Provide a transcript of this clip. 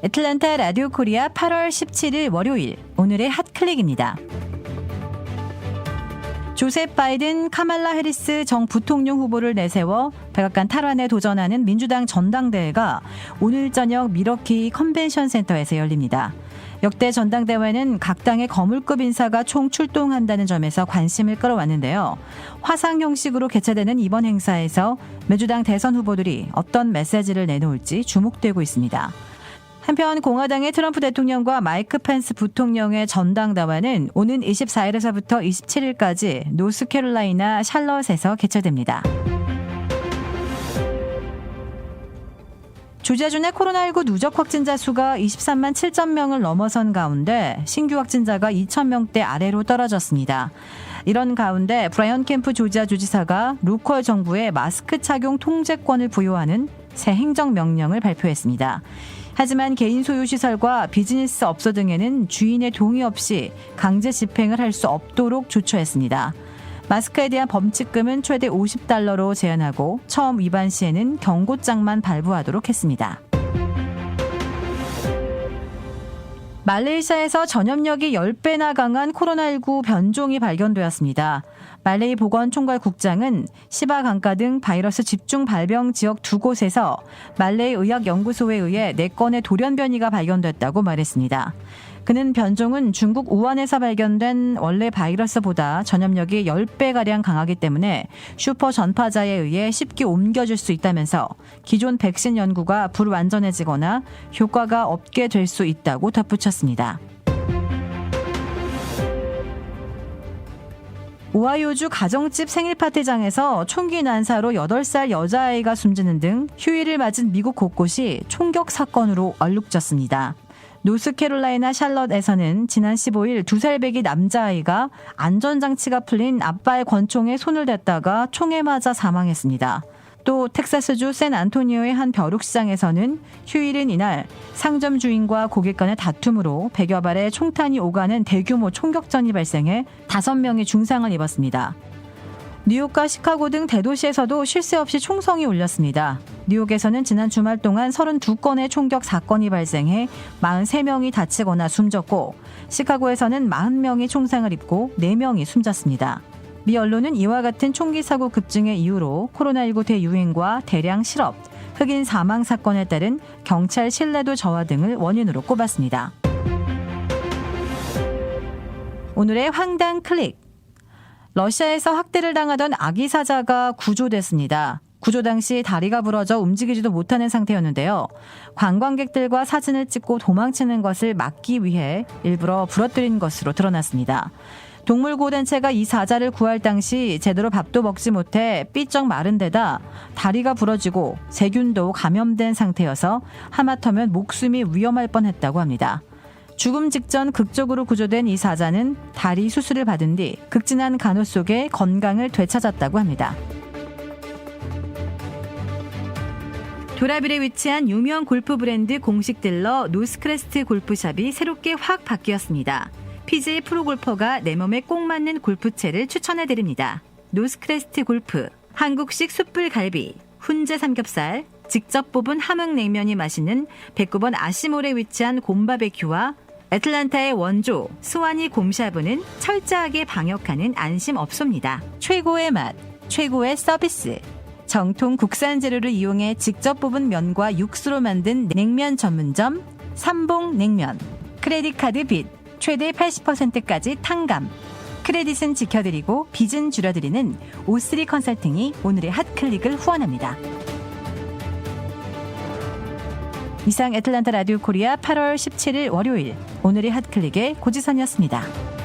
애틀랜타 라디오 코리아 8월 17일 월요일 오늘의 핫클릭입니다. 조셉 바이든, 카말라 해리스 정 부통령 후보를 내세워 백악관 탈환에 도전하는 민주당 전당대회가 오늘 저녁 밀워키 컨벤션 센터에서 열립니다. 역대 전당대회는 각 당의 거물급 인사가 총 출동한다는 점에서 관심을 끌어왔는데요. 화상 형식으로 개최되는 이번 행사에서 민주당 대선 후보들이 어떤 메시지를 내놓을지 주목되고 있습니다. 한편 공화당의 트럼프 대통령과 마이크 펜스 부통령의 전당대회는 오는 24일에서부터 27일까지 노스캐롤라이나 샬럿에서 개최됩니다. 조지아주의 코로나19 누적 확진자 수가 23만 7천 명을 넘어선 가운데 신규 확진자가 2천 명대 아래로 떨어졌습니다. 이런 가운데 브라이언 캠프 조지아 주지사가 로컬 정부에 마스크 착용 통제권을 부여하는 새 행정명령을 발표했습니다. 하지만 개인 소유 시설과 비즈니스 업소 등에는 주인의 동의 없이 강제 집행을 할 수 없도록 조처했습니다. 마스크에 대한 범칙금은 최대 $50로 제한하고 처음 위반 시에는 경고장만 발부하도록 했습니다. 말레이시아에서 전염력이 10배나 강한 코로나19 변종이 발견되었습니다. 말레이 보건총괄국장은 시바 강가 등 바이러스 집중 발병 지역 2곳에서 말레이 의학연구소에 의해 4건의 돌연 변이가 발견됐다고 말했습니다. 그는 변종은 중국 우한에서 발견된 원래 바이러스보다 전염력이 10배가량 강하기 때문에 슈퍼 전파자에 의해 쉽게 옮겨질 수 있다면서 기존 백신 연구가 불완전해지거나 효과가 없게 될 수 있다고 덧붙였습니다. 오하이오주 가정집 생일 파티장에서 총기 난사로 8살 여자아이가 숨지는 등 휴일을 맞은 미국 곳곳이 총격 사건으로 얼룩졌습니다. 노스캐롤라이나 샬럿에서는 지난 15일 2살배기 남자아이가 안전장치가 풀린 아빠의 권총에 손을 댔다가 총에 맞아 사망했습니다. 또 텍사스주 샌안토니오의 한 벼룩시장에서는 휴일인 이날 상점 주인과 고객 간의 다툼으로 100여 발의 총탄이 오가는 대규모 총격전이 발생해 5명이 중상을 입었습니다. 뉴욕과 시카고 등 대도시에서도 쉴 새 없이 총성이 울렸습니다. 뉴욕에서는 지난 주말 동안 32건의 총격 사건이 발생해 43명이 다치거나 숨졌고 시카고에서는 40명이 총상을 입고 4명이 숨졌습니다. 미 언론은 이와 같은 총기 사고 급증의 이유로 코로나19 대유행과 대량 실업, 흑인 사망 사건에 따른 경찰 신뢰도 저하 등을 원인으로 꼽았습니다. 오늘의 황당 클릭. 러시아에서 학대를 당하던 아기 사자가 구조됐습니다. 구조 당시 다리가 부러져 움직이지도 못하는 상태였는데요. 관광객들과 사진을 찍고 도망치는 것을 막기 위해 일부러 부러뜨린 것으로 드러났습니다. 동물구호단체가 이 사자를 구할 당시 제대로 밥도 먹지 못해 삐쩍 마른 데다 다리가 부러지고 세균도 감염된 상태여서 하마터면 목숨이 위험할 뻔했다고 합니다. 죽음 직전 극적으로 구조된 이 사자는 다리 수술을 받은 뒤 극진한 간호 속에 건강을 되찾았다고 합니다. 도라빌에 위치한 유명 골프 브랜드 공식 딜러 노스크레스트 골프샵이 새롭게 확 바뀌었습니다. PGA 프로골퍼가 내 몸에 꼭 맞는 골프채를 추천해드립니다. 노스크레스트 골프, 한국식 숯불갈비, 훈제 삼겹살, 직접 뽑은 함흥냉면이 맛있는 109번 아시몰에 위치한 곰바베큐와 애틀랜타의 원조 스와니 곰샤브는 철저하게 방역하는 안심업소입니다. 최고의 맛, 최고의 서비스. 정통 국산 재료를 이용해 직접 뽑은 면과 육수로 만든 냉면 전문점 삼봉냉면. 크레딧 카드 빚 최대 80%까지 탕감. 크레딧은 지켜드리고 빚은 줄여드리는 O3 컨설팅이 오늘의 핫클릭을 후원합니다. 이상 애틀랜타 라디오 코리아 8월 17일 월요일 오늘의 핫클릭의 고지선이었습니다.